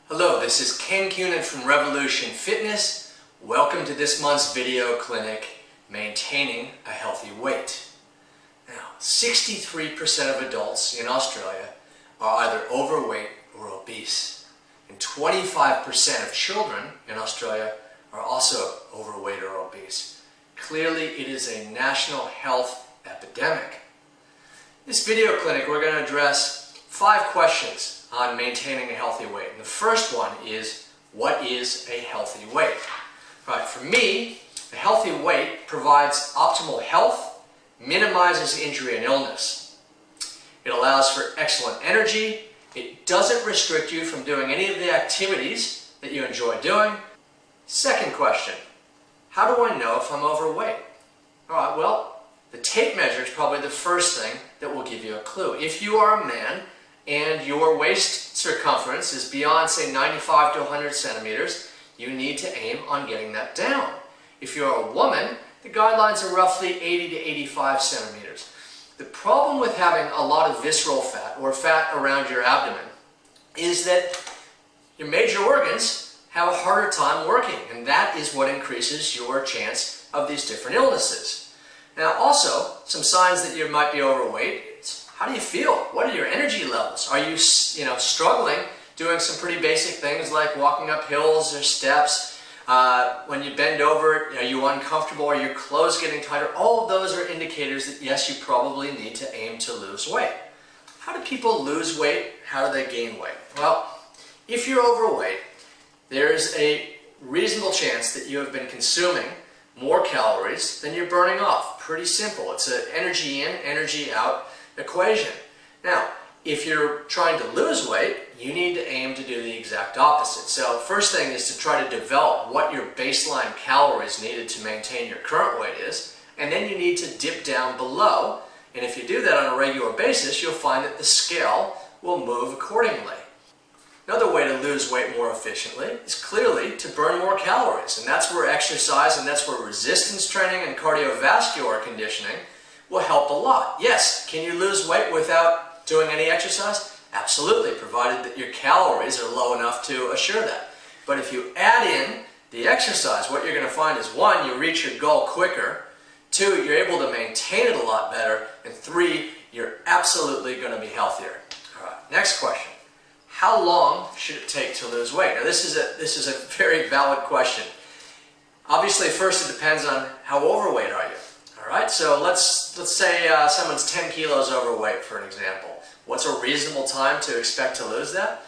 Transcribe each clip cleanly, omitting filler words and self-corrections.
Hello, this is Ken Cunin from Revolution Fitness. Welcome to this month's video clinic, Maintaining a Healthy Weight. Now, 63% of adults in Australia are either overweight or obese, and 25% of children in Australia are also overweight or obese. Clearly, it is a national health epidemic. In this video clinic, we're going to address 5 questions on maintaining a healthy weight. And the first one is, what is a healthy weight? Right, for me, a healthy weight provides optimal health, minimizes injury and illness. It allows for excellent energy. It doesn't restrict you from doing any of the activities that you enjoy doing. Second question, how do I know if I'm overweight? All right, well, the tape measure is probably the first thing that will give you a clue. If you are a man and your waist circumference is beyond, say, 95 to 100 centimeters, you need to aim on getting that down. If you're a woman, the guidelines are roughly 80 to 85 centimeters. The problem with having a lot of visceral fat or fat around your abdomen is that your major organs have a harder time working, and that is what increases your chance of these different illnesses. Now, also, some signs that you might be overweight. How do you feel? What are your energy levels? Are you struggling doing some pretty basic things like walking up hills or steps? When you bend over, are you uncomfortable? Are your clothes getting tighter? All of those are indicators that, yes, you probably need to aim to lose weight. How do people lose weight? How do they gain weight? Well, if you're overweight, there's a reasonable chance that you have been consuming more calories than you're burning off. Pretty simple. It's an energy in, energy out equation. Now, if you're trying to lose weight, you need to aim to do the exact opposite. So first thing is to try to develop what your baseline calories needed to maintain your current weight is, and then you need to dip down below, and if you do that on a regular basis, you'll find that the scale will move accordingly. Another way to lose weight more efficiently is clearly to burn more calories, and that's where exercise and that's where resistance training and cardiovascular conditioning will help a lot. Yes, can you lose weight without doing any exercise? Absolutely, provided that your calories are low enough to assure that. But if you add in the exercise, what you're going to find is 1, you reach your goal quicker, 2, you're able to maintain it a lot better, and 3, you're absolutely going to be healthier. All right, next question. How long should it take to lose weight? Now this is a very valid question. Obviously, first it depends on how overweight are you. Alright, so let's say someone's 10 kilos overweight, for an example. What's a reasonable time to expect to lose that?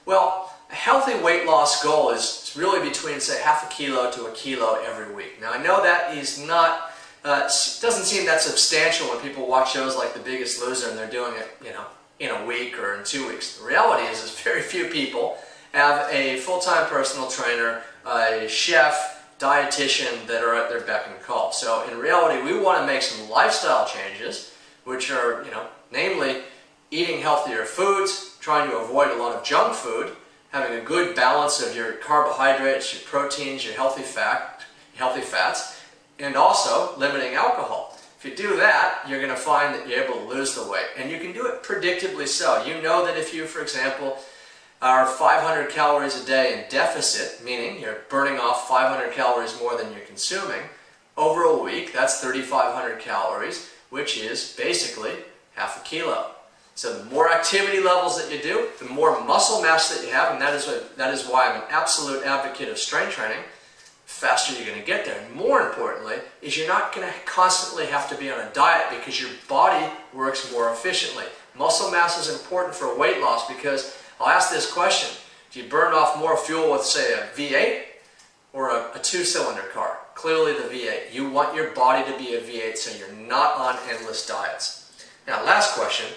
Well, a healthy weight loss goal is really between, say, half a kilo to a kilo every week. Now, I know that is not, doesn't seem that substantial when people watch shows like The Biggest Loser and they're doing it, in a week or in 2 weeks. The reality is very few people have a full-time personal trainer, a chef, dietitian that are at their beck and call. So in reality, we want to make some lifestyle changes, which are, namely eating healthier foods, trying to avoid a lot of junk food, having a good balance of your carbohydrates, your proteins, your healthy fats, and also limiting alcohol. If you do that, you're going to find that you're able to lose the weight, and you can do it predictably so. You know that if you, for example, are 500 calories a day in deficit, meaning you're burning off 500 calories more than you're consuming, over a week, that's 3,500 calories, which is basically half a kilo. So the more activity levels that you do, the more muscle mass that you have, and that is why I'm an absolute advocate of strength training, the faster you're going to get there. And more importantly, is you're not going to constantly have to be on a diet because your body works more efficiently. Muscle mass is important for weight loss because I'll ask this question, do you burn off more fuel with, say, a V8 or a 2-cylinder car? Clearly the V8. You want your body to be a V8 so you're not on endless diets. Now, last question,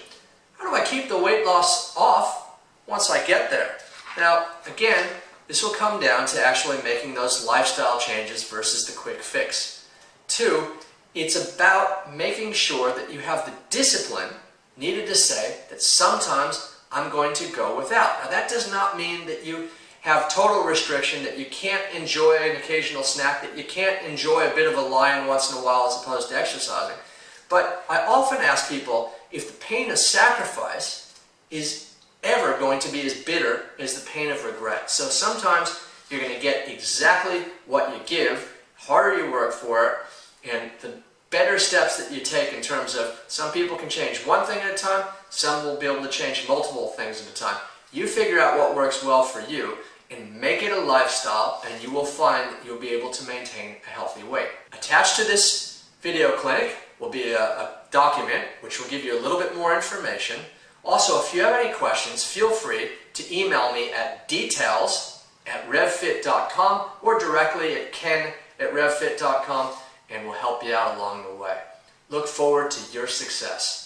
how do I keep the weight loss off once I get there? Now, again, this will come down to actually making those lifestyle changes versus the quick fix. 2, it's about making sure that you have the discipline needed to say that sometimes I'm going to go without. Now that does not mean that you have total restriction, that you can't enjoy an occasional snack, that you can't enjoy a bit of a lion once in a while as opposed to exercising. But I often ask people if the pain of sacrifice is ever going to be as bitter as the pain of regret. So sometimes you're going to get exactly what you give, harder you work for it, and the better steps that you take in terms of some people can change one thing at a time, some will be able to change multiple things at a time. You figure out what works well for you and make it a lifestyle, and you will find that you'll be able to maintain a healthy weight. Attached to this video clinic will be a document which will give you a little bit more information. Also, if you have any questions, feel free to email me at details@revfit.com or directly at ken@revfit.com, and we'll help you out along the way. Look forward to your success.